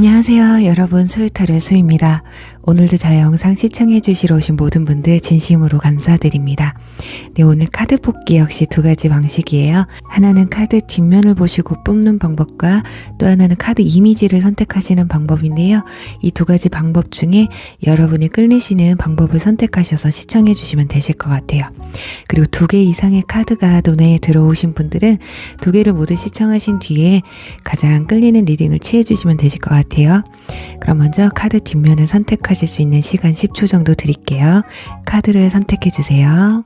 안녕하세요 여러분, 수유타로의 수입니다. 오늘도 저 영상 시청해 주시러 오신 모든 분들 진심으로 감사드립니다. 네, 오늘 카드 뽑기 역시 두 가지 방식이에요. 하나는 카드 뒷면을 보시고 뽑는 방법과 또 하나는 카드 이미지를 선택하시는 방법인데요. 이 두 가지 방법 중에 여러분이 끌리시는 방법을 선택하셔서 시청해 주시면 되실 것 같아요. 그리고 두 개 이상의 카드가 눈에 들어오신 분들은 두 개를 모두 시청하신 뒤에 가장 끌리는 리딩을 취해 주시면 되실 것 같아요. 그럼 먼저 카드 뒷면을 선택하실 수 있는 시간 10초 정도 드릴게요. 카드를 선택해 주세요.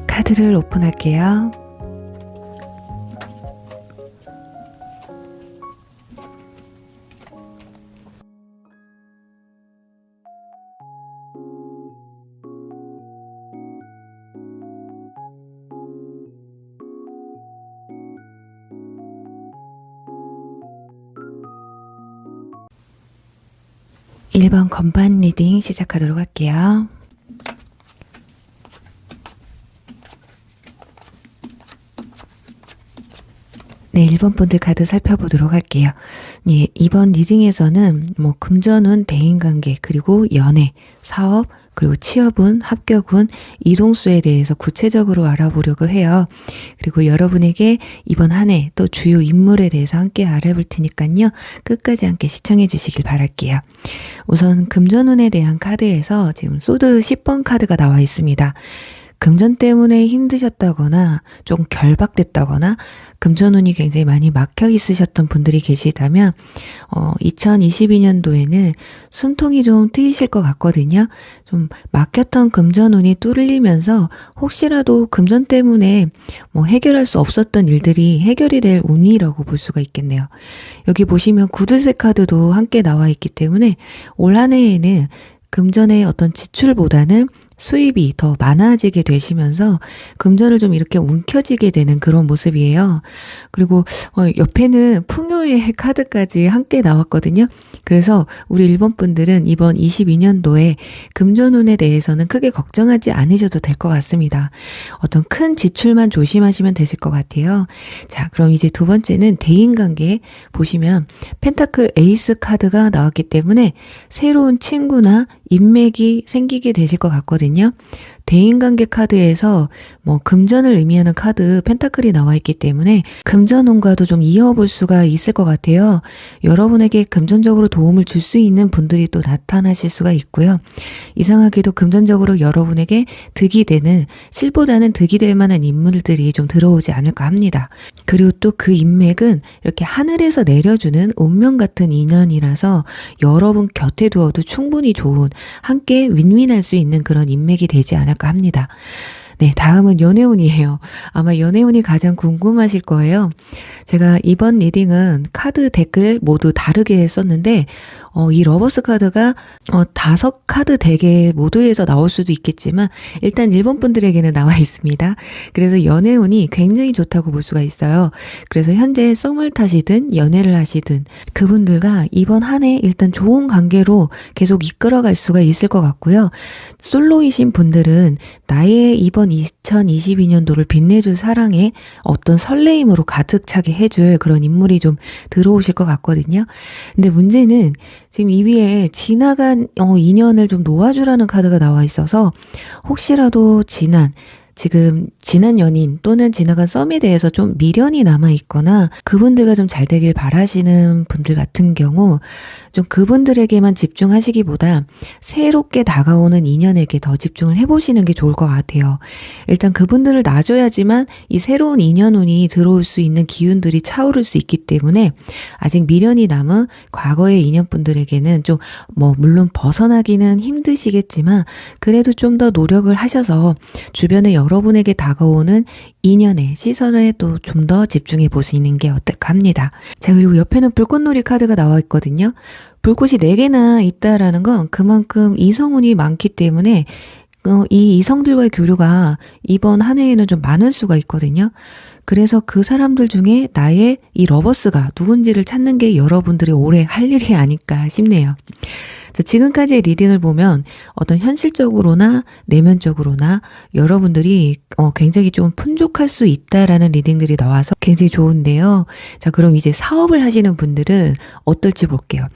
카드를 오픈할게요. (1번) 건반 리딩 시작하도록 할게요. 네, 1번 분들 카드 살펴보도록 할게요. 예, 이번 리딩에서는 금전운, 대인관계, 그리고 연애, 사업, 그리고 취업운, 합격운, 이동수에 대해서 구체적으로 알아보려고 해요. 그리고 여러분에게 이번 한 해 또 주요 인물에 대해서 함께 알아볼 테니까요. 끝까지 함께 시청해 주시길 바랄게요. 우선 금전운에 대한 카드에서 지금 소드 10번 카드가 나와 있습니다. 금전 때문에 힘드셨다거나 좀 결박됐다거나 금전운이 굉장히 많이 막혀 있으셨던 분들이 계시다면 2022년도에는 숨통이 좀 트이실 것 같거든요. 좀 막혔던 금전운이 뚫리면서 혹시라도 금전 때문에 해결할 수 없었던 일들이 해결이 될 운이라고 볼 수가 있겠네요. 여기 보시면 구두쇠 카드도 함께 나와 있기 때문에 올 한 해에는 금전의 어떤 지출보다는 수입이 더 많아지게 되시면서 금전을 좀 이렇게 움켜쥐게 되는 그런 모습이에요. 그리고 옆에는 풍요의 카드까지 함께 나왔거든요. 그래서 우리 1번 분들은 이번 22년도에 금전운에 대해서는 크게 걱정하지 않으셔도 될 것 같습니다. 어떤 큰 지출만 조심하시면 되실 것 같아요. 자, 그럼 이제 두 번째는 대인관계 보시면 펜타클 에이스 카드가 나왔기 때문에 새로운 친구나 인맥이 생기게 되실 것 같거든요. 대인관계 카드에서 금전을 의미하는 카드 펜타클이 나와 있기 때문에 금전운과도 좀 이어볼 수가 있을 것 같아요. 여러분에게 금전적으로 도움을 줄 수 있는 분들이 또 나타나실 수가 있고요. 이상하게도 금전적으로 여러분에게 득이 되는, 실보다는 득이 될 만한 인물들이 좀 들어오지 않을까 합니다. 그리고 또 그 인맥은 이렇게 하늘에서 내려주는 운명 같은 인연이라서 여러분 곁에 두어도 충분히 좋은, 함께 윈윈할 수 있는 그런 인맥이 되지 않을까 합니다. 네, 다음은 연애운이에요. 아마 연애운이 가장 궁금하실 거예요. 제가 이번 리딩은 카드 덱을 모두 다르게 썼는데 이 러버스 카드가 5카드 덱에 모두에서 나올 수도 있겠지만 일단 1번 분들에게는 나와 있습니다. 그래서 연애운이 굉장히 좋다고 볼 수가 있어요. 그래서 현재 썸을 타시든 연애를 하시든 그분들과 이번 한 해 일단 좋은 관계로 계속 이끌어갈 수가 있을 것 같고요. 솔로이신 분들은 나의 이번 2022년도를 빛내줄 사랑에 어떤 설레임으로 가득 차게 해줄 그런 인물이 좀 들어오실 것 같거든요. 근데 문제는 지금 이 위에 지나간 인연을 좀 놓아주라는 카드가 나와 있어서 혹시라도 지금 지난 연인 또는 지나간 썸에 대해서 좀 미련이 남아있거나 그분들과 좀 잘 되길 바라시는 분들 같은 경우 좀 그분들에게만 집중하시기보다 새롭게 다가오는 인연에게 더 집중을 해보시는 게 좋을 것 같아요. 일단 그분들을 놔줘야지만 이 새로운 인연운이 들어올 수 있는 기운들이 차오를 수 있기 때문에 아직 미련이 남은 과거의 인연분들에게는 좀 물론 벗어나기는 힘드시겠지만 그래도 좀 더 노력을 하셔서 주변에 여러분에게 다가오는 인연의 시선에 또 좀 더 집중해 보시는 게 어떨까 합니다. 자, 그리고 옆에는 불꽃놀이 카드가 나와 있거든요. 불꽃이 4개나 있다라는 건 그만큼 이성운이 많기 때문에 이 이성들과의 교류가 이번 한 해에는 좀 많을 수가 있거든요. 그래서 그 사람들 중에 나의 이 러버스가 누군지를 찾는 게 여러분들이 올해 할 일이 아닐까 싶네요. 자, 지금까지의 리딩을 보면 어떤 현실적으로나 내면적으로나 여러분들이 굉장히 좀 풍족할 수 있다라는 리딩들이 나와서 굉장히 좋은데요. 자, 그럼 이제 사업을 하시는 분들은 어떨지 볼게요.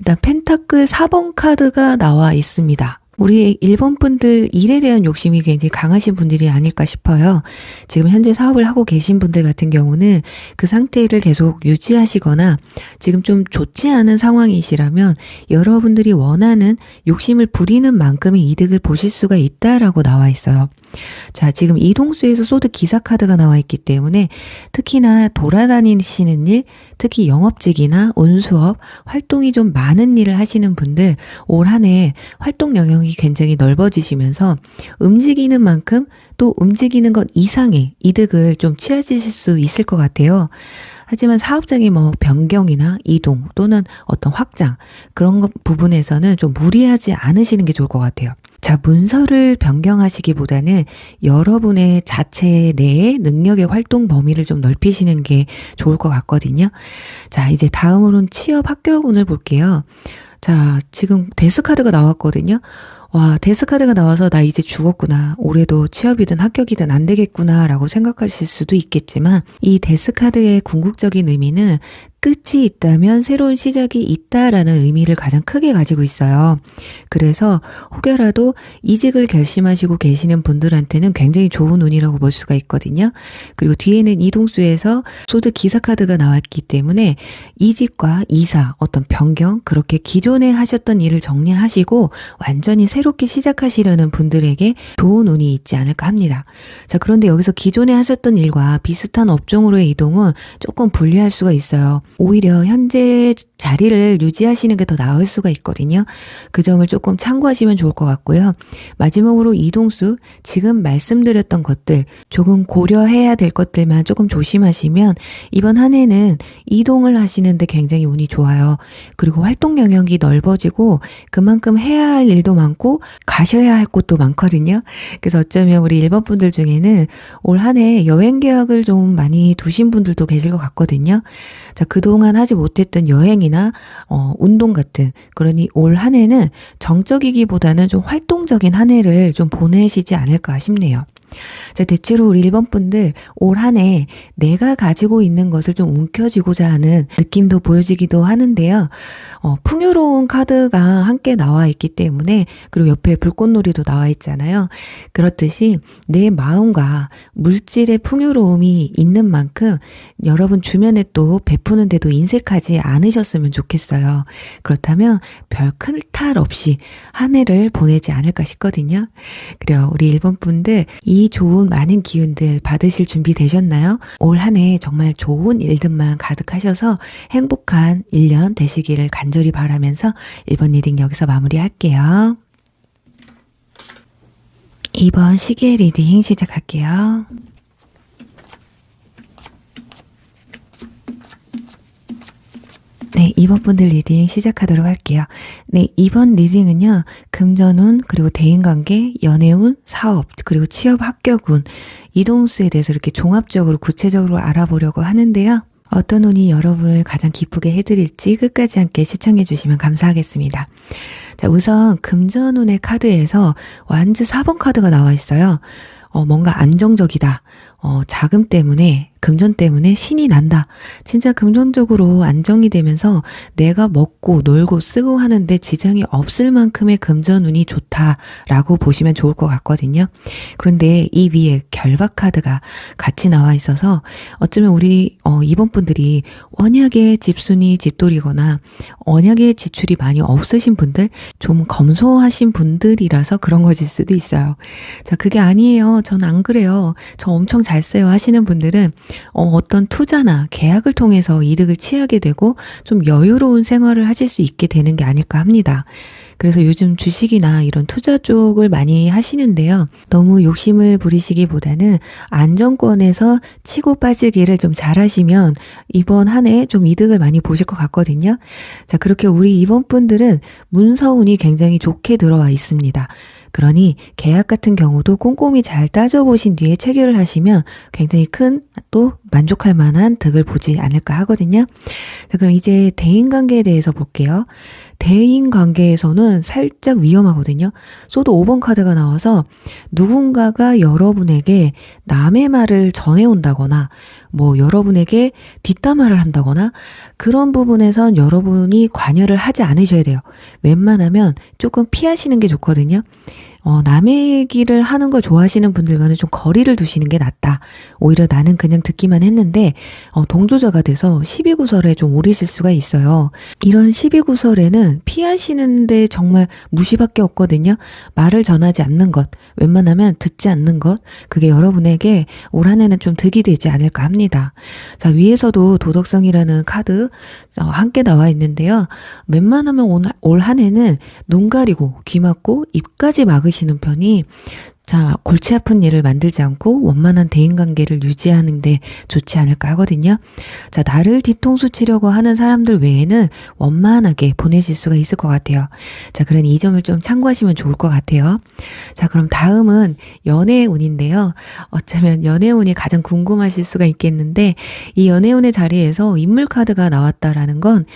일단 펜타클 4번 카드가 나와 있습니다. 우리 1번 분들 일에 대한 욕심이 굉장히 강하신 분들이 아닐까 싶어요. 지금 현재 사업을 하고 계신 분들 같은 경우는 그 상태를 계속 유지하시거나 지금 좀 좋지 않은 상황이시라면 여러분들이 원하는 욕심을 부리는 만큼의 이득을 보실 수가 있다라고 나와 있어요. 자, 지금 이동수에서 소드 기사 카드가 나와 있기 때문에 특히나 돌아다니시는 일, 특히 영업직이나 운수업, 활동이 좀 많은 일을 하시는 분들 올 한 해 활동 영역이 굉장히 넓어지시면서 움직이는 만큼 또 움직이는 것 이상의 이득을 좀 취하실 수 있을 것 같아요. 하지만 사업장의 변경이나 이동 또는 어떤 확장 그런 부분에서는 좀 무리하지 않으시는 게 좋을 것 같아요. 자, 문서를 변경하시기보다는 여러분의 자체 내의 능력의 활동 범위를 좀 넓히시는 게 좋을 것 같거든요. 자, 이제 다음으로는 취업 합격운을 볼게요. 자, 지금 데스카드가 나왔거든요. 와, 데스카드가 나와서 나 이제 죽었구나. 올해도 취업이든 합격이든 안 되겠구나 라고 생각하실 수도 있겠지만 이 데스카드의 궁극적인 의미는 끝이 있다면 새로운 시작이 있다라는 의미를 가장 크게 가지고 있어요. 그래서 혹여라도 이직을 결심하시고 계시는 분들한테는 굉장히 좋은 운이라고 볼 수가 있거든요. 그리고 뒤에는 이동수에서 소드 기사 카드가 나왔기 때문에 이직과 이사, 어떤 변경, 그렇게 기존에 하셨던 일을 정리하시고 완전히 새롭게 시작하시려는 분들에게 좋은 운이 있지 않을까 합니다. 자, 그런데 여기서 기존에 하셨던 일과 비슷한 업종으로의 이동은 조금 불리할 수가 있어요. 오히려 현재 자리를 유지하시는 게 더 나을 수가 있거든요. 그 점을 조금 참고하시면 좋을 것 같고요. 마지막으로 이동수, 지금 말씀드렸던 것들 조금 고려해야 될 것들만 조금 조심하시면 이번 한 해는 이동을 하시는데 굉장히 운이 좋아요. 그리고 활동 영역이 넓어지고 그만큼 해야 할 일도 많고 가셔야 할 곳도 많거든요. 그래서 어쩌면 우리 1번 분들 중에는 올 한 해 여행 계획을 좀 많이 두신 분들도 계실 것 같거든요. 자, 그동안 하지 못했던 여행이나 운동 같은, 그러니 올 한 해는 정적이기보다는 좀 활동적인 한 해를 좀 보내시지 않을까 싶네요. 자, 대체로 우리 1번 분들 올 한 해 내가 가지고 있는 것을 좀 움켜쥐고자 하는 느낌도 보여지기도 하는데요. 풍요로운 카드가 함께 나와 있기 때문에, 그리고 옆에 불꽃놀이도 나와 있잖아요. 그렇듯이 내 마음과 물질의 풍요로움이 있는 만큼 여러분 주변에 또 베푸는 데도 인색하지 않으셨으면 좋겠어요. 그렇다면 별 큰 탈 없이 한 해를 보내지 않을까 싶거든요. 그래요. 우리 1번 분들 이 좋은 많은 기운들 받으실 준비 되셨나요? 올 한 해 정말 좋은 일들만 가득하셔서 행복한 1년 되시기를 간절히 바라면서 1번 리딩 여기서 마무리할게요. 2번 시계 리딩 시작할게요. 네, 2번 분들 리딩 시작하도록 할게요. 네, 2번 리딩은요, 금전운, 그리고 대인관계, 연애운, 사업, 그리고 취업 합격운, 이동수에 대해서 이렇게 종합적으로 구체적으로 알아보려고 하는데요. 어떤 운이 여러분을 가장 기쁘게 해드릴지 끝까지 함께 시청해 주시면 감사하겠습니다. 자, 우선 금전운의 카드에서 완즈 4번 카드가 나와 있어요. 뭔가 안정적이다. 자금 때문에, 금전 때문에 신이 난다. 진짜 금전적으로 안정이 되면서 내가 먹고 놀고 쓰고 하는데 지장이 없을 만큼의 금전운이 좋다라고 보시면 좋을 것 같거든요. 그런데 이 위에 결박 카드가 같이 나와 있어서 어쩌면 우리 2번 분들이 언약의 집순이 집돌이거나 언약의 지출이 많이 없으신 분들, 좀 검소하신 분들이라서 그런 것일 수도 있어요. 자, 그게 아니에요. 전 안 그래요. 저 엄청 잘 써요 하시는 분들은 어떤 투자나 계약을 통해서 이득을 취하게 되고 좀 여유로운 생활을 하실 수 있게 되는 게 아닐까 합니다. 그래서 요즘 주식이나 이런 투자 쪽을 많이 하시는데요. 너무 욕심을 부리시기보다는 안정권에서 치고 빠지기를 좀 잘하시면 이번 한 해 좀 이득을 많이 보실 것 같거든요. 자, 그렇게 우리 이번 분들은 문서운이 굉장히 좋게 들어와 있습니다. 그러니 계약 같은 경우도 꼼꼼히 잘 따져보신 뒤에 체결을 하시면 굉장히 큰 또 만족할 만한 득을 보지 않을까 하거든요. 자, 그럼 이제 대인관계에 대해서 볼게요. 대인관계에서는 살짝 위험하거든요. 소드 5번 카드가 나와서 누군가가 여러분에게 남의 말을 전해온다거나 뭐 여러분에게 뒷담화를 한다거나 그런 부분에선 여러분이 관여를 하지 않으셔야 돼요. 웬만하면 조금 피하시는 게 좋거든요. 남의 얘기를 하는 걸 좋아하시는 분들과는 좀 거리를 두시는 게 낫다. 오히려 나는 그냥 듣기만 했는데 동조자가 돼서 시비구설에 좀 오르실 수가 있어요. 이런 시비구설에는 피하시는데 정말 무시밖에 없거든요. 말을 전하지 않는 것, 웬만하면 듣지 않는 것, 그게 여러분에게 올 한 해는 좀 득이 되지 않을까 합니다. 자, 위에서도 도덕성이라는 카드 함께 나와 있는데요. 웬만하면 올 한 해는 눈 가리고 귀 막고 입까지 막으시는 편이 자, 골치 아픈 일을 만들지 않고 원만한 대인관계를 유지하는데 좋지 않을까 하거든요. 자, 나를 뒤통수 치려고 하는 사람들 외에는 원만하게 보내실 수가 있을 것 같아요. 자, 그런 이 점을 좀 참고하시면 좋을 것 같아요. 자, 그럼 다음은 연애의 운인데요. 어쩌면 연애의 운이 가장 궁금하실 수가 있겠는데 이 연애의 운의 자리에서 인물 카드가 나왔다라는 건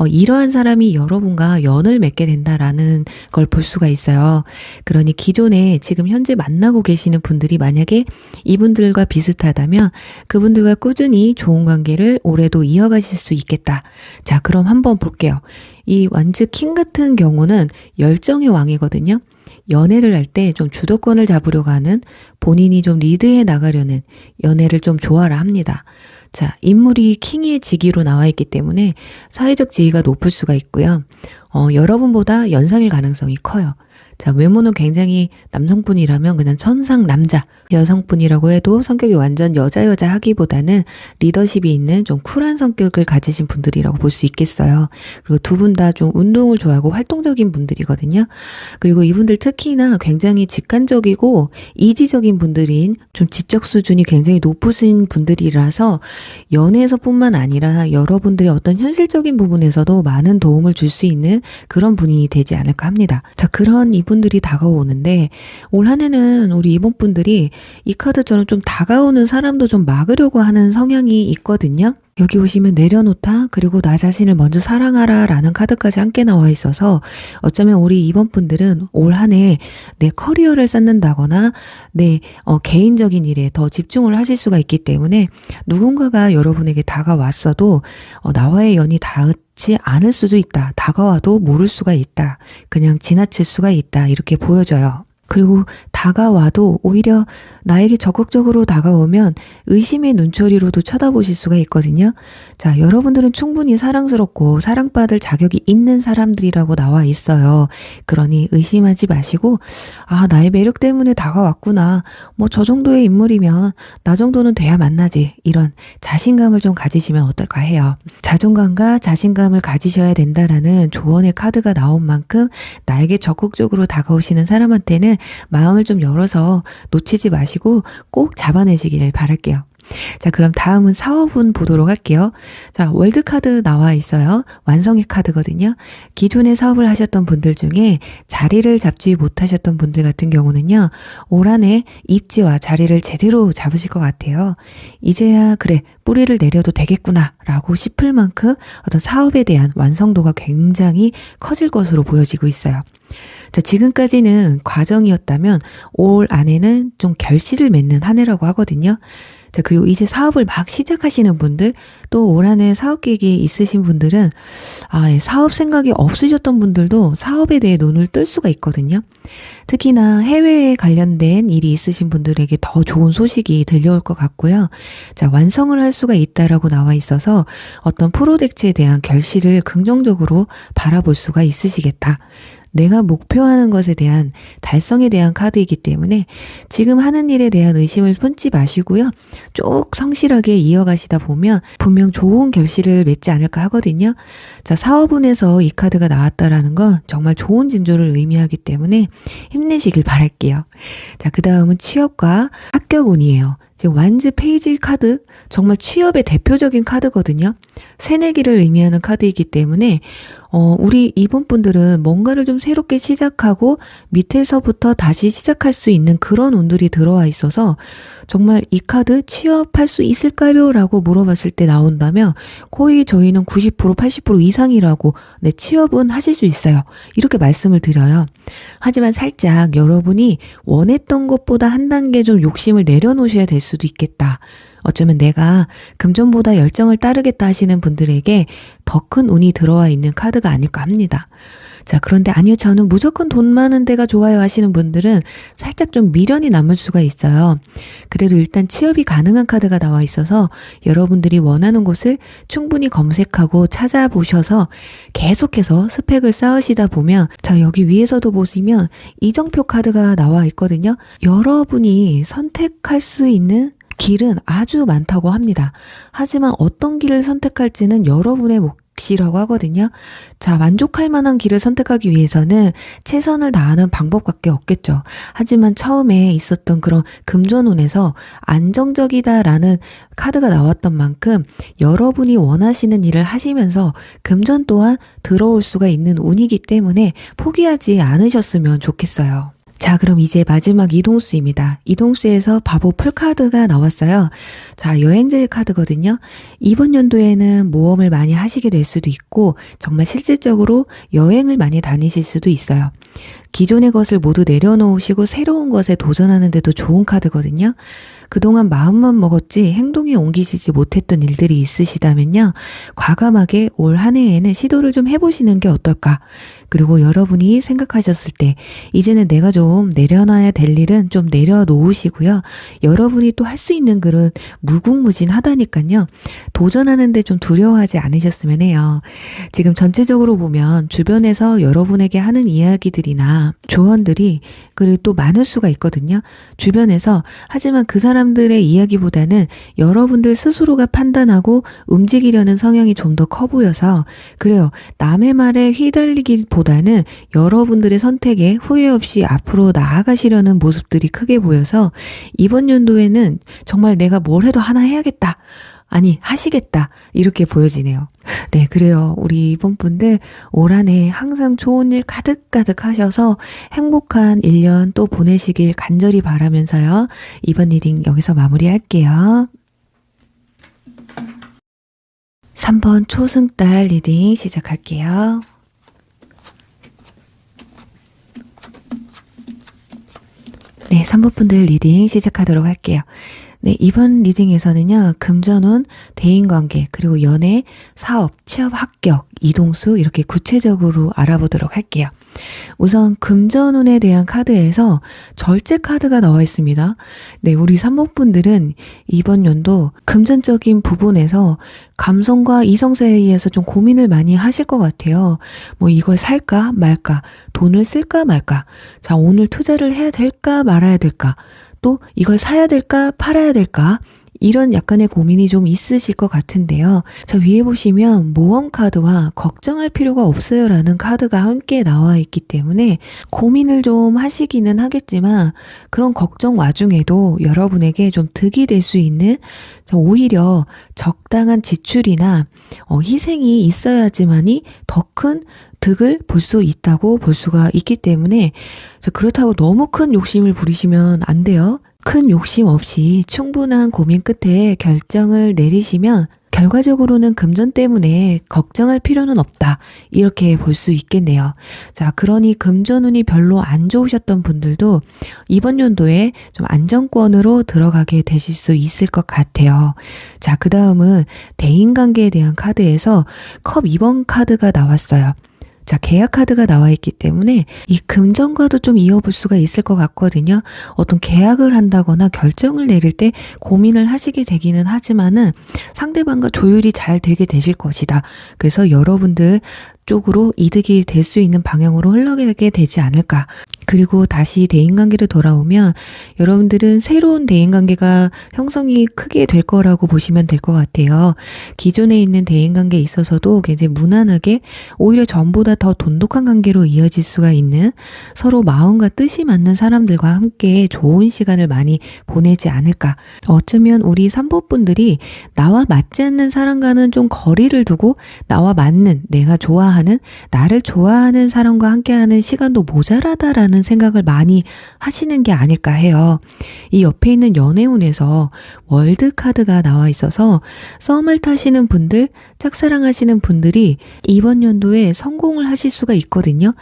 이러한 사람이 여러분과 연을 맺게 된다라는 걸 볼 수가 있어요. 그러니 기존에 지금 현재 만나고 계시는 분들이 만약에 이분들과 비슷하다면 그분들과 꾸준히 좋은 관계를 올해도 이어가실 수 있겠다. 자, 그럼 한번 볼게요. 이 완즈 킹 같은 경우는 열정의 왕이거든요. 연애를 할 때 좀 주도권을 잡으려고 하는 본인이 좀 리드해 나가려는 연애를 좀 좋아라 합니다. 자, 인물이 킹의 직위로 나와 있기 때문에 사회적 지위가 높을 수가 있고요. 여러분보다 연상일 가능성이 커요. 자, 외모는 굉장히 남성분이라면 그냥 천상 남자, 여성분이라고 해도 성격이 완전 여자 하기보다는 리더십이 있는 좀 쿨한 성격을 가지신 분들이라고 볼 수 있겠어요. 그리고 두 분 다 좀 운동을 좋아하고 활동적인 분들이거든요. 그리고 이분들 특히나 굉장히 직관적이고 이지적인 분들인 좀 지적 수준이 굉장히 높으신 분들이라서 연애에서뿐만 아니라 여러분들의 어떤 현실적인 부분에서도 많은 도움을 줄 수 있는 그런 분이 되지 않을까 합니다. 자, 그런 이분들이 다가오는데 올 한 해는 우리 이번 분들이 이 카드처럼 좀 다가오는 사람도 좀 막으려고 하는 성향이 있거든요. 여기 보시면 내려놓다 그리고 나 자신을 먼저 사랑하라 라는 카드까지 함께 나와 있어서 어쩌면 우리 이번 분들은 올 한 해 내 커리어를 쌓는다거나 내 개인적인 일에 더 집중을 하실 수가 있기 때문에 누군가가 여러분에게 다가왔어도 나와의 연이 닿지 않을 수도 있다. 다가와도 모를 수가 있다. 그냥 지나칠 수가 있다. 이렇게 보여져요. 그리고 다가와도 오히려 나에게 적극적으로 다가오면 의심의 눈초리로도 쳐다보실 수가 있거든요. 자, 여러분들은 충분히 사랑스럽고 사랑받을 자격이 있는 사람들이라고 나와 있어요. 그러니 의심하지 마시고 나의 매력 때문에 다가왔구나. 뭐 저 정도의 인물이면 나 정도는 돼야 만나지. 이런 자신감을 좀 가지시면 어떨까 해요. 자존감과 자신감을 가지셔야 된다라는 조언의 카드가 나온 만큼 나에게 적극적으로 다가오시는 사람한테는 마음을 좀 열어서 놓치지 마시고 꼭 잡아내시길 바랄게요. 자, 그럼 다음은 사업운 보도록 할게요. 자, 월드카드 나와 있어요. 완성의 카드거든요. 기존에 사업을 하셨던 분들 중에 자리를 잡지 못하셨던 분들 같은 경우는요. 올 한 해 입지와 자리를 제대로 잡으실 것 같아요. 이제야 그래 뿌리를 내려도 되겠구나 라고 싶을 만큼 어떤 사업에 대한 완성도가 굉장히 커질 것으로 보여지고 있어요. 자, 지금까지는 과정이었다면 올 안에는 좀 결실을 맺는 한 해라고 하거든요. 자, 그리고 이제 사업을 막 시작하시는 분들, 또 올 한 해 사업 계획이 있으신 분들은 사업 생각이 없으셨던 분들도 사업에 대해 눈을 뜰 수가 있거든요. 특히나 해외에 관련된 일이 있으신 분들에게 더 좋은 소식이 들려올 것 같고요. 자, 완성을 할 수가 있다라고 나와 있어서 어떤 프로젝트에 대한 결실을 긍정적으로 바라볼 수가 있으시겠다. 내가 목표하는 것에 대한 달성에 대한 카드이기 때문에 지금 하는 일에 대한 의심을 품지 마시고요. 쭉 성실하게 이어가시다 보면 분명 좋은 결실을 맺지 않을까 하거든요. 자, 사업운에서 이 카드가 나왔다라는 건 정말 좋은 징조를 의미하기 때문에 힘내시길 바랄게요. 자, 그 다음은 취업과 합격운이에요. 지금 완즈 페이지 카드, 정말 취업의 대표적인 카드거든요. 새내기를 의미하는 카드이기 때문에 우리 이번 분들은 뭔가를 좀 새롭게 시작하고 밑에서부터 다시 시작할 수 있는 그런 운들이 들어와 있어서 정말 이 카드 취업할 수 있을까요? 라고 물어봤을 때 나온다면 거의 저희는 90% 80% 이상이라고 네, 취업은 하실 수 있어요. 이렇게 말씀을 드려요. 하지만 살짝 여러분이 원했던 것보다 한 단계 좀 욕심을 내려놓으셔야 될 수도 있겠다. 어쩌면 내가 금전보다 열정을 따르겠다 하시는 분들에게 더 큰 운이 들어와 있는 카드가 아닐까 합니다. 자, 그런데 아니요, 저는 무조건 돈 많은 데가 좋아요 하시는 분들은 살짝 좀 미련이 남을 수가 있어요. 그래도 일단 취업이 가능한 카드가 나와 있어서 여러분들이 원하는 곳을 충분히 검색하고 찾아보셔서 계속해서 스펙을 쌓으시다 보면, 자, 여기 위에서도 보시면 이정표 카드가 나와 있거든요. 여러분이 선택할 수 있는 길은 아주 많다고 합니다. 하지만 어떤 길을 선택할지는 여러분의 몫이라고 하거든요. 자, 만족할 만한 길을 선택하기 위해서는 최선을 다하는 방법밖에 없겠죠. 하지만 처음에 있었던 그런 금전운에서 안정적이다라는 카드가 나왔던 만큼 여러분이 원하시는 일을 하시면서 금전 또한 들어올 수가 있는 운이기 때문에 포기하지 않으셨으면 좋겠어요. 자, 그럼 이제 마지막 이동수입니다. 이동수에서 바보 풀카드가 나왔어요. 자, 여행자의 카드거든요. 이번 연도에는 모험을 많이 하시게 될 수도 있고 정말 실질적으로 여행을 많이 다니실 수도 있어요. 기존의 것을 모두 내려놓으시고 새로운 것에 도전하는 데도 좋은 카드거든요. 그동안 마음만 먹었지 행동에 옮기시지 못했던 일들이 있으시다면요. 과감하게 올 한 해에는 시도를 좀 해보시는 게 어떨까. 그리고 여러분이 생각하셨을 때 이제는 내가 좀 내려놔야 될 일은 좀 내려놓으시고요. 여러분이 또 할 수 있는 글은 무궁무진하다니까요. 도전하는데 좀 두려워하지 않으셨으면 해요. 지금 전체적으로 보면 주변에서 여러분에게 하는 이야기들이나 조언들이 그리고 또 많을 수가 있거든요. 주변에서. 하지만 그 사람들의 이야기보다는 여러분들 스스로가 판단하고 움직이려는 성향이 좀 더 커 보여서 그래요. 남의 말에 휘둘리기보다는 여러분들의 선택에 후회 없이 앞으로 나아가시려는 모습들이 크게 보여서 이번 연도에는 정말 내가 뭘 해도 하나 해야겠다. 아니, 하시겠다. 이렇게 보여지네요. 네, 그래요. 우리 이번 분들 올 한 해 항상 좋은 일 가득가득 하셔서 행복한 1년 또 보내시길 간절히 바라면서요. 이번 리딩 여기서 마무리할게요. 3번 초승달 리딩 시작할게요. 네, 3번 분들 리딩 시작하도록 할게요. 네, 이번 리딩에서는요, 금전운, 대인관계, 그리고 연애, 사업, 취업, 합격, 이동수 이렇게 구체적으로 알아보도록 할게요. 우선 금전운에 대한 카드에서 절제 카드가 나와 있습니다. 네, 우리 3번 분들은 이번 연도 금전적인 부분에서 감성과 이성 사이에서 좀 고민을 많이 하실 것 같아요. 뭐 이걸 살까 말까, 돈을 쓸까 말까, 자, 오늘 투자를 해야 될까 말아야 될까, 또 이걸 사야 될까 팔아야 될까, 이런 약간의 고민이 좀 있으실 것 같은데요. 자, 위에 보시면 모험 카드와 걱정할 필요가 없어요 라는 카드가 함께 나와 있기 때문에 고민을 좀 하시기는 하겠지만 그런 걱정 와중에도 여러분에게 좀 득이 될 수 있는, 오히려 적당한 지출이나 희생이 있어야지만이 더 큰 득을 볼 수 있다고 볼 수가 있기 때문에 그렇다고 너무 큰 욕심을 부리시면 안 돼요. 큰 욕심 없이 충분한 고민 끝에 결정을 내리시면 결과적으로는 금전 때문에 걱정할 필요는 없다. 이렇게 볼 수 있겠네요. 자, 그러니 금전운이 별로 안 좋으셨던 분들도 이번 연도에 좀 안정권으로 들어가게 되실 수 있을 것 같아요. 자, 그 다음은 대인관계에 대한 카드에서 컵 2번 카드가 나왔어요. 자, 계약 카드가 나와 있기 때문에 이 금전과도 좀 이어볼 수가 있을 것 같거든요. 어떤 계약을 한다거나 결정을 내릴 때 고민을 하시게 되기는 하지만은 상대방과 조율이 잘 되게 되실 것이다. 그래서 여러분들 쪽으로 이득이 될 수 있는 방향으로 흘러가게 되지 않을까. 그리고 다시 대인관계로 돌아오면 여러분들은 새로운 대인관계가 형성이 크게 될 거라고 보시면 될 것 같아요. 기존에 있는 대인관계에 있어서도 굉장히 무난하게 오히려 전보다 더 돈독한 관계로 이어질 수가 있는 서로 마음과 뜻이 맞는 사람들과 함께 좋은 시간을 많이 보내지 않을까. 어쩌면 우리 3번분들이 나와 맞지 않는 사람과는 좀 거리를 두고 나와 맞는, 내가 좋아하는, 나를 좋아하는 사람과 함께하는 시간도 모자라다라는 생각을 많이 하시는 게 아닐까 해요. 이 옆에 있는 연애운에서 월드카드가 나와 있어서 썸을 타시는 분들, 짝사랑하시는 분들이 이번 연도에 성공을 하실 수가 있거든요.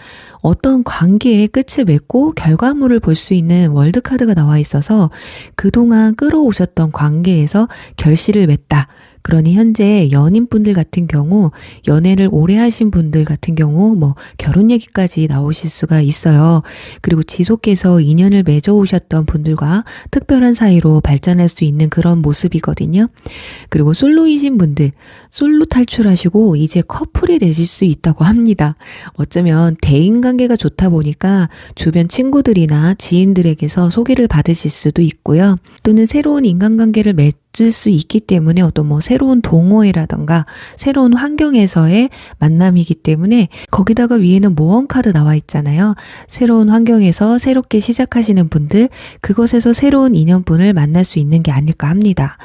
어떤 관계의 끝을 맺고 결과물을 볼 수 있는 월드카드가 나와 있어서 그동안 끌어오셨던 관계에서 결실을 맺다. 그러니 현재 연인분들 같은 경우, 연애를 오래 하신 분들 같은 경우 뭐 결혼 얘기까지 나오실 수가 있어요. 그리고 지속해서 인연을 맺어오셨던 분들과 특별한 사이로 발전할 수 있는 그런 모습이거든요. 그리고 솔로이신 분들, 솔로 탈출하시고 이제 커플이 되실 수 있다고 합니다. 어쩌면 대인관계가 좋다 보니까 주변 친구들이나 지인들에게서 소개를 받으실 수도 있고요. 또는 새로운 인간관계를 맺을 수 있기 때문에 어떤 뭐 새로운 동호회라던가 새로운 환경에서의 만남이기 때문에, 거기다가 위에는 모험 카드 나와 있잖아요. 새로운 환경에서 새롭게 시작하시는 분들, 그곳에서 새로운 인연분을 만날 수 있는 게 아닐까 합니다.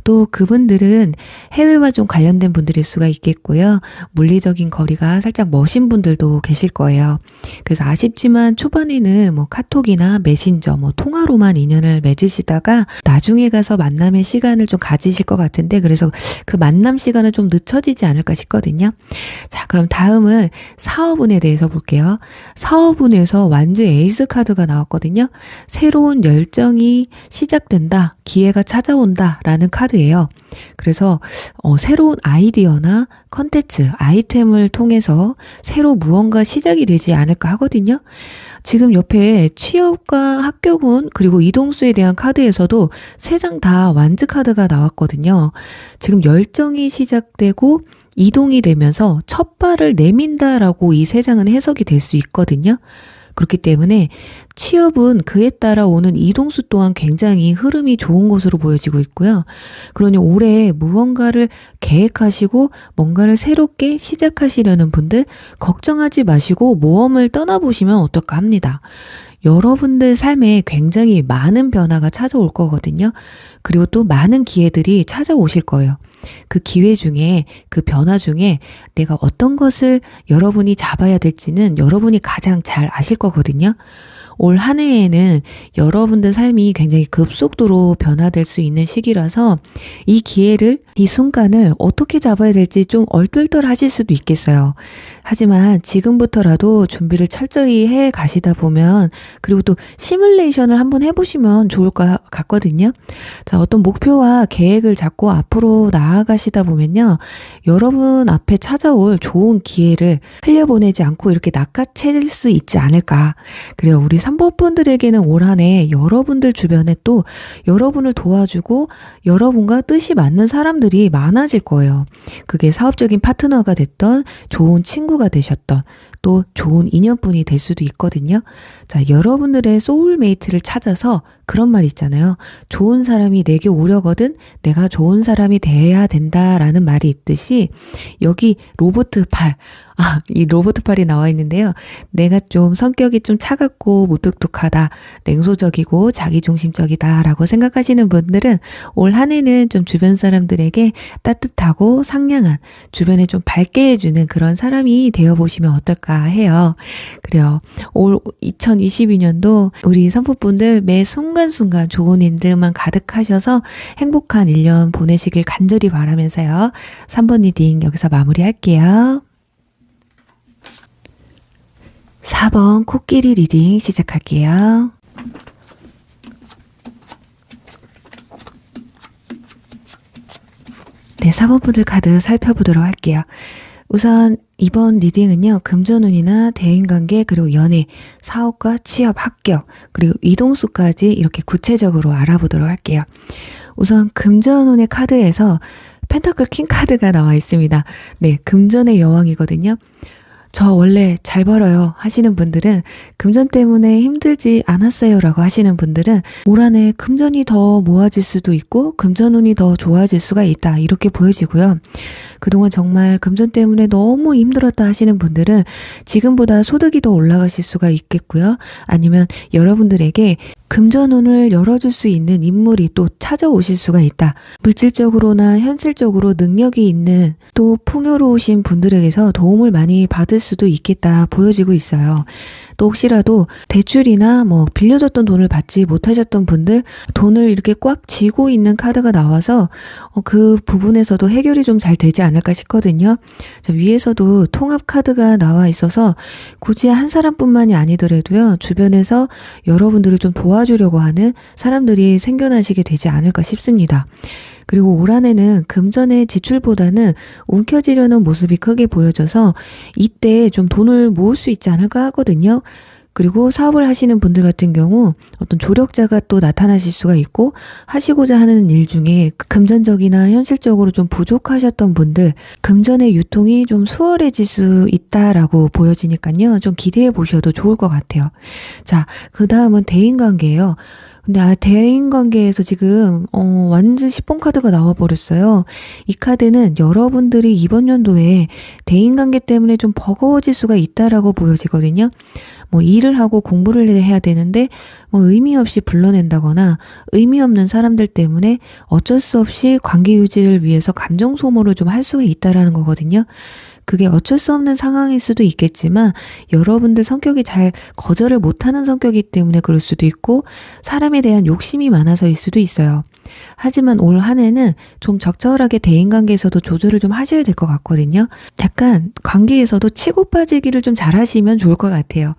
또 그분들은 해외와 좀 관련된 분들일 수가 있겠고요. 물리적인 거리가 살짝 머신 분들도 계실 거예요. 그래서 아쉽지만 초반에는 뭐 카톡이나 메신저, 뭐 통화로만 인연을 맺으시다가 나중에 가서 만남의 시간을 좀 가지실 것 같은데, 그래서 그 만남 시간은 좀 늦춰지지 않을까 싶거든요. 자, 그럼 다음은 사업운에 대해서 볼게요. 사업운에서 완전 에이스 카드가 나왔거든요. 새로운 열정이 시작된다, 기회가 찾아온다 라는 카드예요. 그래서 새로운 아이디어나 컨텐츠, 아이템을 통해서 새로 무언가 시작이 되지 않을까 하거든요. 지금 옆에 취업과 합격운 그리고 이동수에 대한 카드에서도 3장 다 완즈 카드가 나왔거든요. 지금 열정이 시작되고 이동이 되면서 첫 발을 내민다라고 이 3장은 해석이 될 수 있거든요. 그렇기 때문에 취업은 그에 따라 오는 이동수 또한 굉장히 흐름이 좋은 것으로 보여지고 있고요. 그러니 올해 무언가를 계획하시고 뭔가를 새롭게 시작하시려는 분들, 걱정하지 마시고 모험을 떠나보시면 어떨까 합니다. 여러분들 삶에 굉장히 많은 변화가 찾아올 거거든요. 그리고 또 많은 기회들이 찾아오실 거예요. 그 기회 중에, 그 변화 중에 내가 어떤 것을 여러분이 잡아야 될지는 여러분이 가장 잘 아실 거거든요. 올 한 해에는 여러분들 삶이 굉장히 급속도로 변화될 수 있는 시기라서 이 기회를, 이 순간을 어떻게 잡아야 될지 좀 얼떨떨하실 수도 있겠어요. 하지만 지금부터라도 준비를 철저히 해 가시다 보면, 그리고 또 시뮬레이션을 한번 해보시면 좋을 것 같거든요. 자, 어떤 목표와 계획을 잡고 앞으로 나아가시다 보면요, 여러분 앞에 찾아올 좋은 기회를 흘려보내지 않고 이렇게 낚아챌 수 있지 않을까. 그래요. 우리 3번분들에게는 올 한 해 여러분들 주변에 또 여러분을 도와주고 여러분과 뜻이 맞는 사람들이 많아질 거예요. 그게 사업적인 파트너가 됐던, 좋은 친구가 되셨던, 또 좋은 인연분이 될 수도 있거든요. 자, 여러분들의 소울메이트를 찾아서, 그런 말 있잖아요. 좋은 사람이 내게 오려거든 내가 좋은 사람이 돼야 된다라는 말이 있듯이, 여기 로버트 팔, 이 로버트 팔이 나와 있는데요. 내가 좀 성격이 좀 차갑고 무뚝뚝하다, 냉소적이고 자기중심적이다 라고 생각하시는 분들은 올 한 해는 좀 주변 사람들에게 따뜻하고 상냥한, 주변에 좀 밝게 해주는 그런 사람이 되어보시면 어떨까 해요. 그래요. 올 2022년도 우리 선포분들 매 순간순간 좋은 일들만 가득하셔서 행복한 1년 보내시길 간절히 바라면서요. 3번 리딩 여기서 마무리할게요. 4번 코끼리 리딩 시작할게요. 네, 4번 분들 카드 살펴보도록 할게요. 우선 이번 리딩은요, 금전운이나 대인관계, 그리고 연애, 사업과 취업, 합격, 그리고 이동수까지 이렇게 구체적으로 알아보도록 할게요. 우선 금전운의 카드에서 펜타클 킹 카드가 나와 있습니다. 네, 금전의 여왕이거든요. 저 원래 잘 벌어요 하시는 분들은, 금전 때문에 힘들지 않았어요 라고 하시는 분들은 올 한 해 금전이 더 모아질 수도 있고 금전운이 더 좋아질 수가 있다, 이렇게 보여지고요. 그동안 정말 금전 때문에 너무 힘들었다 하시는 분들은 지금보다 소득이 더 올라가실 수가 있겠고요. 아니면 여러분들에게 금전운을 열어줄 수 있는 인물이 또 찾아오실 수가 있다. 물질적으로나 현실적으로 능력이 있는 또 풍요로우신 분들에게서 도움을 많이 받을 수도 있겠다 보여지고 있어요. 또 혹시라도 대출이나 뭐 빌려줬던 돈을 받지 못하셨던 분들, 돈을 이렇게 꽉 쥐고 있는 카드가 나와서 그 부분에서도 해결이 좀 잘 되지 않을까 싶거든요. 자, 위에서도 통합 카드가 나와 있어서 굳이 한 사람뿐만이 아니더라도요, 주변에서 여러분들을 좀 도와주려고 하는 사람들이 생겨나시게 되지 않을까 싶습니다. 그리고 올 한 해는 금전의 지출보다는 움켜쥐려는 모습이 크게 보여져서 이때 좀 돈을 모을 수 있지 않을까 하거든요. 그리고 사업을 하시는 분들 같은 경우 어떤 조력자가 또 나타나실 수가 있고, 하시고자 하는 일 중에 금전적이나 현실적으로 좀 부족하셨던 분들, 금전의 유통이 좀 수월해질 수 있다라고 보여지니까요. 좀 기대해 보셔도 좋을 것 같아요. 자, 그 다음은 대인관계예요. 근데 대인관계에서 지금 완전 10번 카드가 나와버렸어요. 이 카드는 여러분들이 이번 연도에 대인관계 때문에 좀 버거워질 수가 있다라고 보여지거든요. 뭐 일을 하고 공부를 해야 되는데 뭐 의미 없이 불러낸다거나 의미 없는 사람들 때문에 어쩔 수 없이 관계 유지를 위해서 감정 소모를 좀 할 수가 있다라는 거거든요. 그게 어쩔 수 없는 상황일 수도 있겠지만 여러분들 성격이 잘 거절을 못하는 성격이기 때문에 그럴 수도 있고, 사람에 대한 욕심이 많아서일 수도 있어요. 하지만 올 한 해는 좀 적절하게 대인관계에서도 조절을 좀 하셔야 될 것 같거든요. 약간 관계에서도 치고 빠지기를 좀 잘하시면 좋을 것 같아요.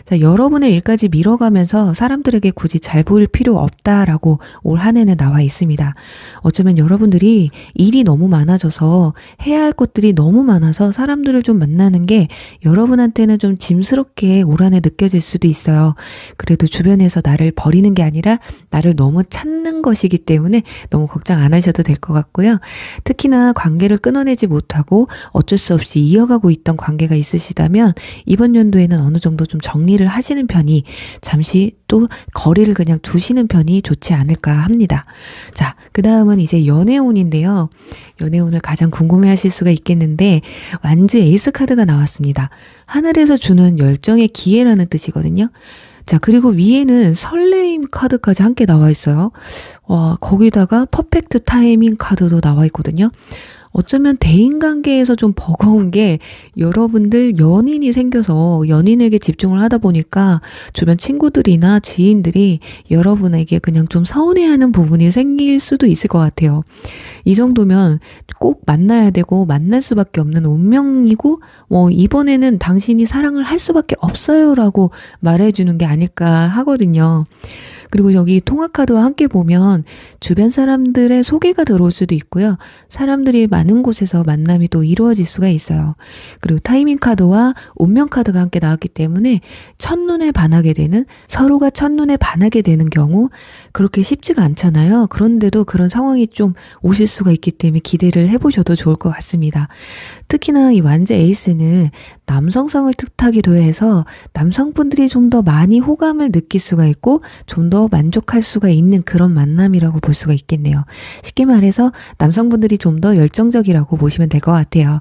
자, 여러분의 일까지 밀어가면서 사람들에게 굳이 잘 보일 필요 없다라고 올 한 해는 나와 있습니다. 어쩌면 여러분들이 일이 너무 많아져서 해야 할 것들이 너무 많아서 사람들을 좀 만나는 게 여러분한테는 좀 짐스럽게 올 한 해 느껴질 수도 있어요. 그래도 주변에서 나를 버리는 게 아니라 나를 너무 찾는 것이기 때문에 너무 걱정 안 하셔도 될 것 같고요. 특히나 관계를 끊어내지 못하고 어쩔 수 없이 이어가고 있던 관계가 있으시다면 이번 연도에는 어느 정도 좀 정리를 하시는 편이, 잠시 또 거리를 그냥 두시는 편이 좋지 않을까 합니다. 자, 그 다음은 이제 연애운인데요. 연애운을 가장 궁금해하실 수가 있겠는데 완즈 에이스 카드가 나왔습니다. 하늘에서 주는 열정의 기회라는 뜻이거든요. 자, 그리고 위에는 설레임 카드까지 함께 나와 있어요. 거기다가 퍼펙트 타이밍 카드도 나와 있거든요. 어쩌면 대인관계에서 좀 버거운 게 여러분들 연인이 생겨서 연인에게 집중을 하다 보니까 주변 친구들이나 지인들이 여러분에게 그냥 좀 서운해하는 부분이 생길 수도 있을 것 같아요. 이 정도면 꼭 만나야 되고 만날 수밖에 없는 운명이고 이번에는 당신이 사랑을 할 수밖에 없어요 라고 말해주는 게 아닐까 하거든요. 그리고 여기 통화카드와 함께 보면 주변 사람들의 소개가 들어올 수도 있고요. 사람들이 많은 곳에서 만남이 또 이루어질 수가 있어요. 그리고 타이밍 카드와 운명 카드가 함께 나왔기 때문에 첫눈에 반하게 되는, 서로가 첫눈에 반하게 되는 경우 그렇게 쉽지가 않잖아요. 그런데도 그런 상황이 좀 오실 수가 있기 때문에 기대를 해보셔도 좋을 것 같습니다. 특히나 이 완즈 에이스는 남성성을 뜻하기도 해서 남성분들이 좀 더 많이 호감을 느낄 수가 있고 좀 더 만족할 수가 있는 그런 만남이라고 볼 수가 있겠네요. 쉽게 말해서 남성분들이 좀 더 열정적이라고 보시면 될 것 같아요.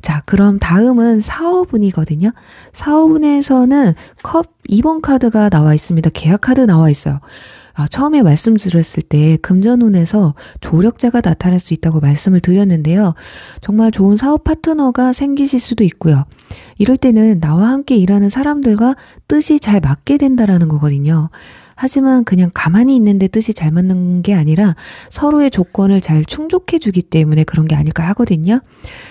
자, 그럼 다음은 사업운이거든요. 사업운에서는 컵 2번 카드가 나와 있습니다. 계약 카드 나와 있어요. 처음에 말씀드렸을 때 금전운에서 조력자가 나타날 수 있다고 말씀을 드렸는데요. 정말 좋은 사업 파트너가 생기실 수도 있고요. 이럴 때는 나와 함께 일하는 사람들과 뜻이 잘 맞게 된다라는 거거든요. 하지만 그냥 가만히 있는데 뜻이 잘 맞는 게 아니라 서로의 조건을 잘 충족해 주기 때문에 그런 게 아닐까 하거든요.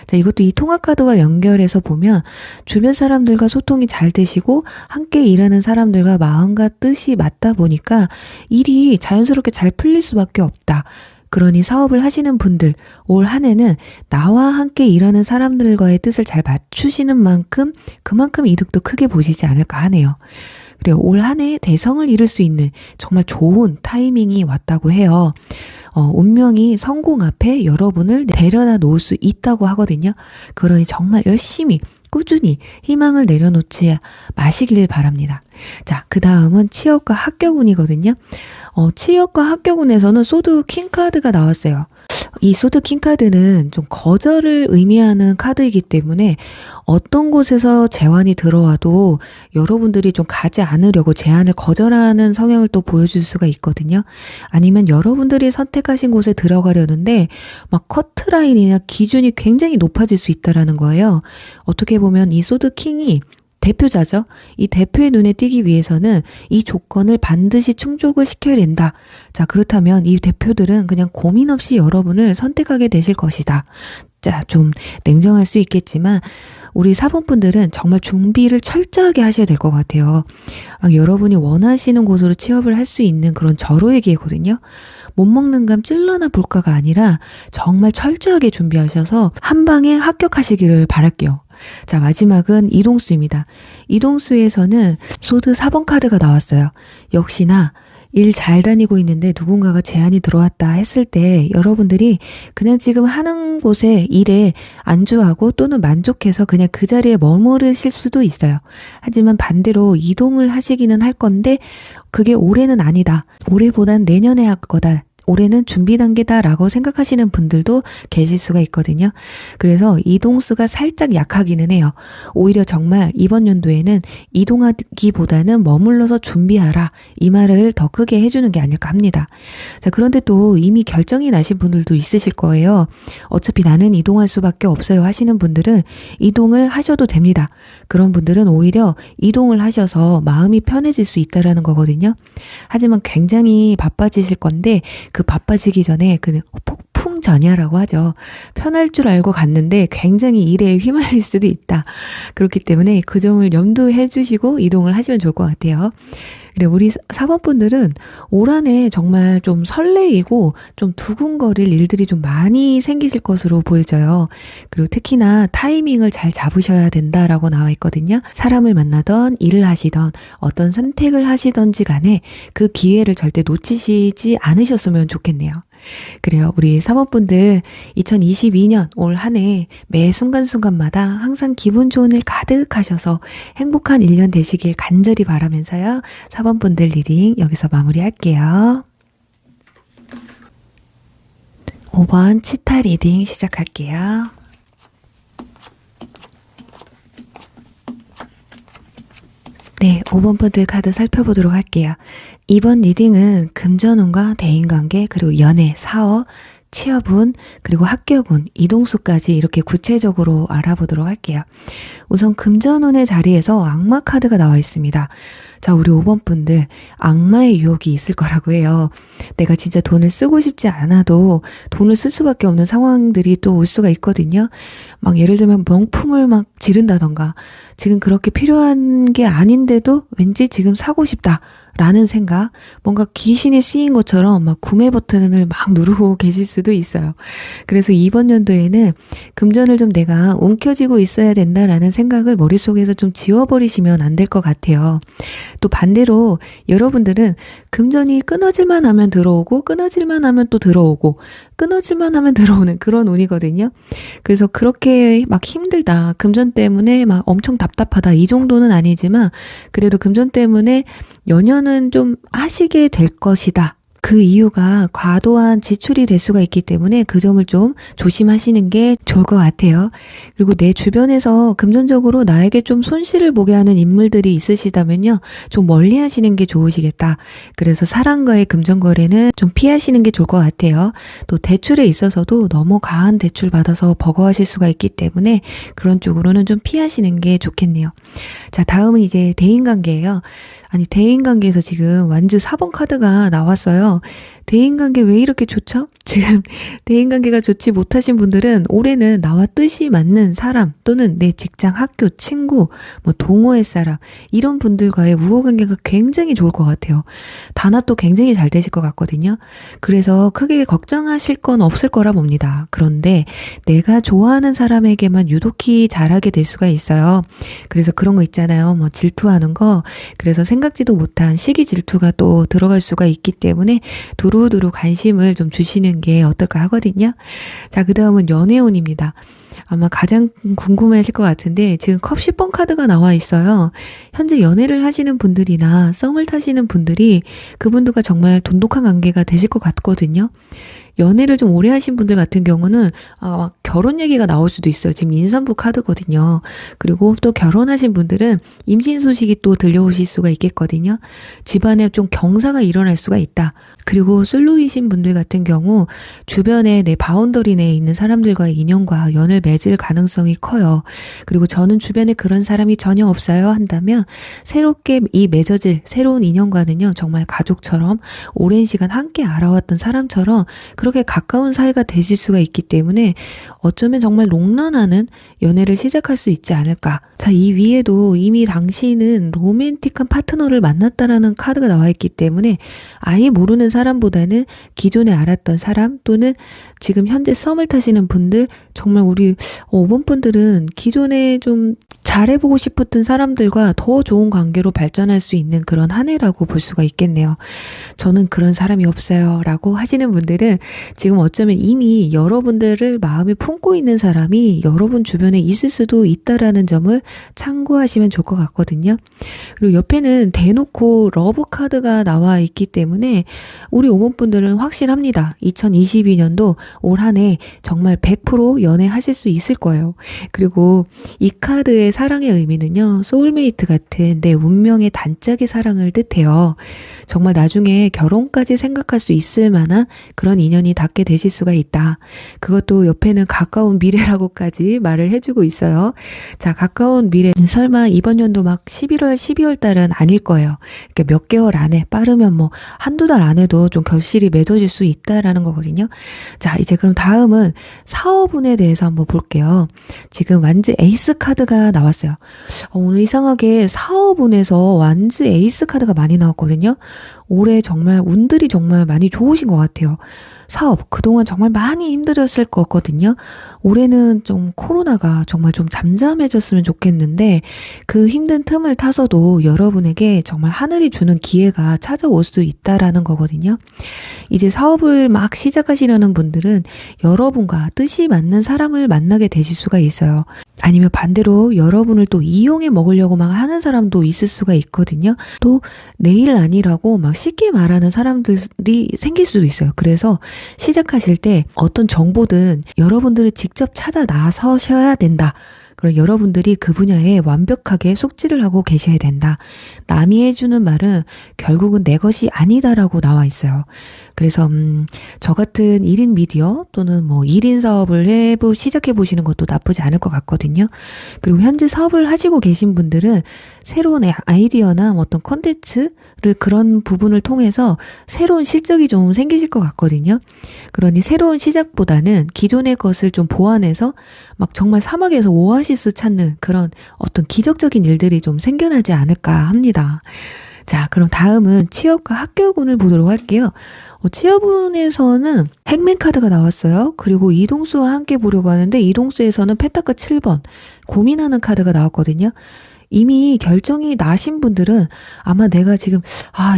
자, 이것도 이 통화카드와 연결해서 보면 주변 사람들과 소통이 잘 되시고 함께 일하는 사람들과 마음과 뜻이 맞다 보니까 일이 자연스럽게 잘 풀릴 수밖에 없다. 그러니 사업을 하시는 분들, 올 한 해는 나와 함께 일하는 사람들과의 뜻을 잘 맞추시는 만큼 그만큼 이득도 크게 보시지 않을까 하네요. 그리고 올 한 해 대성을 이룰 수 있는 정말 좋은 타이밍이 왔다고 해요. 운명이 성공 앞에 여러분을 데려다 놓을 수 있다고 하거든요. 그러니 정말 열심히 꾸준히 희망을 내려놓지 마시길 바랍니다. 자, 그 다음은 취업과 합격운이거든요. 취업과 합격운에서는 소드 킹카드가 나왔어요. 이 소드 킹카드는 좀 거절을 의미하는 카드이기 때문에 어떤 곳에서 제안이 들어와도 여러분들이 좀 가지 않으려고 제안을 거절하는 성향을 또 보여줄 수가 있거든요. 아니면 여러분들이 선택하신 곳에 들어가려는데 막 커트라인이나 기준이 굉장히 높아질 수 있다라는 거예요. 어떻게 보면 이 소드 킹이 대표자죠. 이 대표의 눈에 띄기 위해서는 이 조건을 반드시 충족을 시켜야 된다. 자, 그렇다면 이 대표들은 그냥 고민 없이 여러분을 선택하게 되실 것이다. 자, 좀 냉정할 수 있겠지만 우리 사범분들은 정말 준비를 철저하게 하셔야 될 것 같아요. 여러분이 원하시는 곳으로 취업을 할 수 있는 그런 절호의 기회거든요. 못 먹는 감 찔러나 볼까가 아니라 정말 철저하게 준비하셔서 한 방에 합격하시기를 바랄게요. 자, 마지막은 이동수입니다. 이동수에서는 소드 4번 카드가 나왔어요. 역시나 일 잘 다니고 있는데 누군가가 제안이 들어왔다 했을 때 여러분들이 그냥 지금 하는 곳에 일에 안주하고 또는 만족해서 그냥 그 자리에 머무르실 수도 있어요. 하지만 반대로 이동을 하시기는 할 건데 그게 올해는 아니다. 올해보단 내년에 할 거다. 올해는 준비 단계다라고 생각하시는 분들도 계실 수가 있거든요. 그래서 이동수가 살짝 약하기는 해요. 오히려 정말 이번 연도에는 이동하기보다는 머물러서 준비하라. 이 말을 더 크게 해주는 게 아닐까 합니다. 자, 그런데 또 이미 결정이 나신 분들도 있으실 거예요. 어차피 나는 이동할 수밖에 없어요 하시는 분들은 이동을 하셔도 됩니다. 그런 분들은 오히려 이동을 하셔서 마음이 편해질 수 있다라는 거거든요. 하지만 굉장히 바빠지실 건데 그 바빠지기 전에 그 폭풍전야라고 하죠. 편할 줄 알고 갔는데 굉장히 일에 휘말릴 수도 있다. 그렇기 때문에 그 점을 염두해 주시고 이동을 하시면 좋을 것 같아요. 근데 우리 사범분들은 올 한해 정말 좀 설레이고 좀 두근거릴 일들이 좀 많이 생기실 것으로 보여져요. 그리고 특히나 타이밍을 잘 잡으셔야 된다라고 나와 있거든요. 사람을 만나던 일을 하시던 어떤 선택을 하시던지 간에 그 기회를 절대 놓치시지 않으셨으면 좋겠네요. 그래요. 우리 사모분들 2022년 올 한 해 매 순간순간마다 항상 기분 좋은 일 가득하셔서 행복한 1년 되시길 간절히 바라면서요. 사모분들 리딩 여기서 마무리할게요. 5번 치타 리딩 시작할게요. 네, 5번 분들 카드 살펴보도록 할게요. 이번 리딩은 금전운과 대인관계, 그리고 연애, 사업, 취업운, 그리고 합격운, 이동수까지 이렇게 구체적으로 알아보도록 할게요. 우선 금전운의 자리에서 악마 카드가 나와 있습니다. 자, 우리 5번 분들 악마의 유혹이 있을 거라고 해요. 내가 진짜 돈을 쓰고 싶지 않아도 돈을 쓸 수밖에 없는 상황들이 또 올 수가 있거든요. 막 예를 들면 명품을 막 지른다던가 지금 그렇게 필요한 게 아닌데도 왠지 지금 사고 싶다. 라는 생각, 뭔가 귀신이 쓰인 것처럼 막 구매 버튼을 막 누르고 계실 수도 있어요. 그래서 이번 연도에는 금전을 좀 내가 움켜쥐고 있어야 된다라는 생각을 머릿속에서 좀 지워버리시면 안 될 것 같아요. 또 반대로 여러분들은 금전이 끊어질만 하면 들어오고 끊어질만 하면 또 들어오고 끊어질만 하면 들어오는 그런 운이거든요. 그래서 그렇게 막 힘들다, 금전 때문에 막 엄청 답답하다 이 정도는 아니지만 그래도 금전 때문에 연연은 좀 하시게 될 것이다. 그 이유가 과도한 지출이 될 수가 있기 때문에 그 점을 좀 조심하시는 게 좋을 것 같아요. 그리고 내 주변에서 금전적으로 나에게 좀 손실을 보게 하는 인물들이 있으시다면요. 좀 멀리 하시는 게 좋으시겠다. 그래서 사람과의 금전 거래는 좀 피하시는 게 좋을 것 같아요. 또 대출에 있어서도 너무 과한 대출 받아서 버거워하실 수가 있기 때문에 그런 쪽으로는 좀 피하시는 게 좋겠네요. 자, 다음은 이제 대인관계예요. 아니, 대인관계에서 지금 완즈 4번 카드가 나왔어요. 대인관계 왜 이렇게 좋죠? 지금 대인관계가 좋지 못하신 분들은 올해는 나와 뜻이 맞는 사람 또는 내 직장, 학교, 친구, 뭐 동호회 사람 이런 분들과의 우호관계가 굉장히 좋을 것 같아요. 단합도 굉장히 잘 되실 것 같거든요. 그래서 크게 걱정하실 건 없을 거라 봅니다. 그런데 내가 좋아하는 사람에게만 유독히 잘하게 될 수가 있어요. 그래서 그런 거 있잖아요. 뭐 질투하는 거. 그래서 생각지도 못한 시기 질투가 또 들어갈 수가 있기 때문에 두루두루 관심을 좀 주시는 게 어떨까 하거든요. 자, 그 다음은 연애운입니다. 아마 가장 궁금해하실 것 같은데 지금 컵 10번 카드가 나와 있어요. 현재 연애를 하시는 분들이나 썸을 타시는 분들이 그분들과 정말 돈독한 관계가 되실 것 같거든요. 연애를 좀 오래 하신 분들 같은 경우는 결혼 얘기가 나올 수도 있어요. 지금 임산부 카드거든요. 그리고 또 결혼하신 분들은 임신 소식이 또 들려오실 수가 있겠거든요. 집안에 좀 경사가 일어날 수가 있다. 그리고 솔로이신 분들 같은 경우 주변에 내 바운더리 내에 있는 사람들과의 인연과 연을 맺을 가능성이 커요. 그리고 저는 주변에 그런 사람이 전혀 없어요 한다면 새롭게 이 맺어질 새로운 인연과는요, 정말 가족처럼 오랜 시간 함께 알아왔던 사람처럼 그렇게 가까운 사이가 되실 수가 있기 때문에 어쩌면 정말 롱런하는 연애를 시작할 수 있지 않을까. 자, 이 위에도 이미 당신은 로맨틱한 파트너를 만났다라는 카드가 나와 있기 때문에 아예 모르는 사람보다는 기존에 알았던 사람 또는 지금 현재 썸을 타시는 분들, 정말 우리 5번 분들은 기존에 좀 잘해보고 싶었던 사람들과 더 좋은 관계로 발전할 수 있는 그런 한 해라고 볼 수가 있겠네요. 저는 그런 사람이 없어요 라고 하시는 분들은 지금 어쩌면 이미 여러분들을 마음에 품고 있는 사람이 여러분 주변에 있을 수도 있다라는 점을 참고하시면 좋을 것 같거든요. 그리고 옆에는 대놓고 러브 카드가 나와 있기 때문에 우리 5번 분들은 확실합니다. 2022년도 올 한 해 정말 100% 연애하실 수 있을 거예요. 그리고 이 카드의 사랑의 의미는요, 소울메이트 같은 내 운명의 단짝의 사랑을 뜻해요. 정말 나중에 결혼까지 생각할 수 있을 만한 그런 인연이 닿게 되실 수가 있다. 그것도 옆에는 가까운 미래라고까지 말을 해주고 있어요. 자, 가까운 미래, 설마 이번 연도 막 11월, 12월 달은 아닐 거예요. 이렇게 몇 개월 안에, 빠르면 뭐 한두 달 안에도 좀 결실이 맺어질 수 있다라는 거거든요. 자, 이제 그럼 다음은 사업운에 대해서 한번 볼게요. 지금 완즈 에이스 카드가 나왔어요. 오늘 이상하게 사업운에서 완즈 에이스 카드가 많이 나왔거든요. 올해 정말 운들이 정말 많이 좋으신 것 같아요. 사업, 그동안 정말 많이 힘들었을 거거든요. 올해는 좀 코로나가 정말 좀 잠잠해졌으면 좋겠는데 그 힘든 틈을 타서도 여러분에게 정말 하늘이 주는 기회가 찾아올 수 있다라는 거거든요. 이제 사업을 막 시작하시려는 분들은 여러분과 뜻이 맞는 사람을 만나게 되실 수가 있어요. 아니면 반대로 여러분을 또 이용해 먹으려고 막 하는 사람도 있을 수가 있거든요. 또 내일 아니라고 막 쉽게 말하는 사람들이 생길 수도 있어요. 그래서 시작하실 때 어떤 정보든 여러분들이 직접 찾아 나서셔야 된다. 그럼 여러분들이 그 분야에 완벽하게 숙지를 하고 계셔야 된다. 남이 해주는 말은 결국은 내 것이 아니다라고 나와 있어요. 그래서 저 같은 1인 미디어 또는 뭐 1인 사업을 시작해 보시는 것도 나쁘지 않을 것 같거든요. 그리고 현재 사업을 하시고 계신 분들은 새로운 아이디어나 어떤 콘텐츠를 그런 부분을 통해서 새로운 실적이 좀 생기실 것 같거든요. 그러니 새로운 시작보다는 기존의 것을 좀 보완해서 막 정말 사막에서 오아시스 찾는 그런 어떤 기적적인 일들이 좀 생겨나지 않을까 합니다. 자, 그럼 다음은 취업과 합격운을 보도록 할게요. 취업운에서는 행맨 카드가 나왔어요. 그리고 이동수와 함께 보려고 하는데 이동수에서는 펜타클 7번 고민하는 카드가 나왔거든요. 이미 결정이 나신 분들은 아마 내가 지금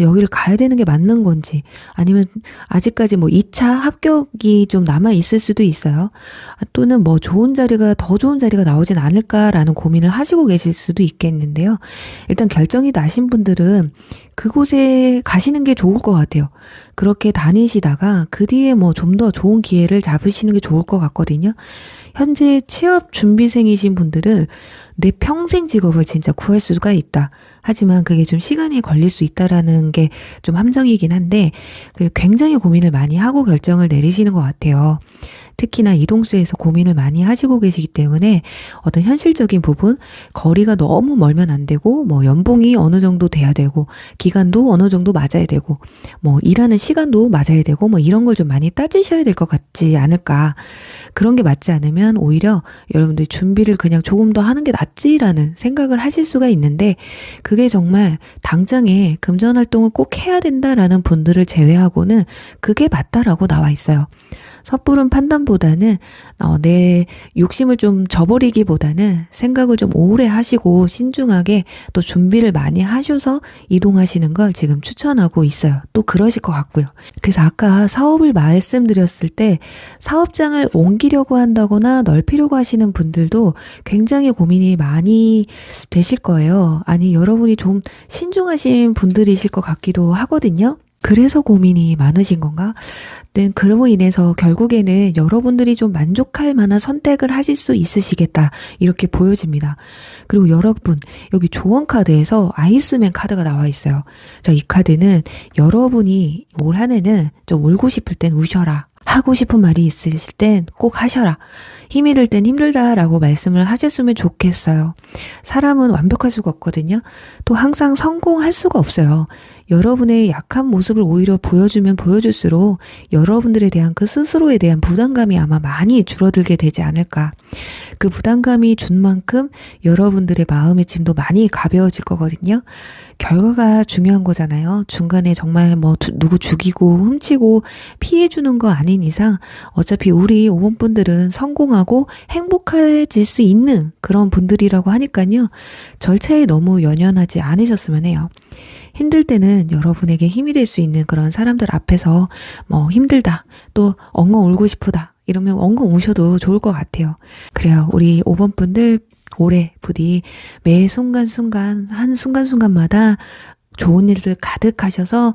여기를 가야 되는 게 맞는 건지 아니면 아직까지 뭐 2차 합격이 좀 남아 있을 수도 있어요. 또는 뭐 더 좋은 자리가 나오진 않을까라는 고민을 하시고 계실 수도 있겠는데요. 일단 결정이 나신 분들은 그곳에 가시는 게 좋을 것 같아요. 그렇게 다니시다가 그 뒤에 뭐 좀 더 좋은 기회를 잡으시는 게 좋을 것 같거든요. 현재 취업 준비생이신 분들은 내 평생 직업을 진짜 구할 수가 있다. 하지만 그게 좀 시간이 걸릴 수 있다라는 게 좀 함정이긴 한데 굉장히 고민을 많이 하고 결정을 내리시는 것 같아요. 특히나 이동수에서 고민을 많이 하시고 계시기 때문에 어떤 현실적인 부분, 거리가 너무 멀면 안 되고 뭐 연봉이 어느 정도 돼야 되고 기간도 어느 정도 맞아야 되고 뭐 일하는 시간도 맞아야 되고 뭐 이런 걸 좀 많이 따지셔야 될 것 같지 않을까. 그런 게 맞지 않으면 오히려 여러분들 준비를 그냥 조금 더 하는 게 낫지라는 생각을 하실 수가 있는데 그게 정말 당장에 금전 활동을 꼭 해야 된다라는 분들을 제외하고는 그게 맞다라고 나와 있어요. 섣부른 판단보다는 내 욕심을 좀 저버리기보다는 생각을 좀 오래 하시고 신중하게 또 준비를 많이 하셔서 이동하시는 걸 지금 추천하고 있어요. 또 그러실 것 같고요. 그래서 아까 사업을 말씀드렸을 때 사업장을 옮기려고 한다거나 넓히려고 하시는 분들도 굉장히 고민이 많이 되실 거예요. 아니, 여러분이 좀 신중하신 분들이실 것 같기도 하거든요. 그래서 고민이 많으신 건가? 네, 그로 인해서 결국에는 여러분들이 좀 만족할 만한 선택을 하실 수 있으시겠다, 이렇게 보여집니다. 그리고 여러분, 여기 조언 카드에서 아이스맨 카드가 나와 있어요. 자, 이 카드는 여러분이 올 한 해는 좀 울고 싶을 땐 우셔라, 하고 싶은 말이 있으실 땐 꼭 하셔라, 힘이 들 땐 힘들다라고 말씀을 하셨으면 좋겠어요. 사람은 완벽할 수가 없거든요. 또 항상 성공할 수가 없어요. 여러분의 약한 모습을 오히려 보여주면 보여줄수록 여러분들에 대한 그 스스로에 대한 부담감이 아마 많이 줄어들게 되지 않을까. 그 부담감이 준 만큼 여러분들의 마음의 짐도 많이 가벼워질 거거든요. 결과가 중요한 거잖아요. 중간에 정말 누구 죽이고 훔치고 피해주는 거 아닌 이상 어차피 우리 5번 분들은 성공하고 행복해질 수 있는 그런 분들이라고 하니까요. 절차에 너무 연연하지 않으셨으면 해요. 힘들 때는 여러분에게 힘이 될 수 있는 그런 사람들 앞에서 힘들다, 또 엉엉 울고 싶다 이러면 엉엉 우셔도 좋을 것 같아요. 그래요. 우리 5번 분들 올해 부디 매 순간순간 한 순간순간마다 좋은 일들 가득하셔서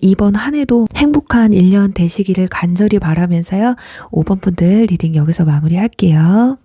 이번 한 해도 행복한 1년 되시기를 간절히 바라면서요. 5번 분들 리딩 여기서 마무리할게요.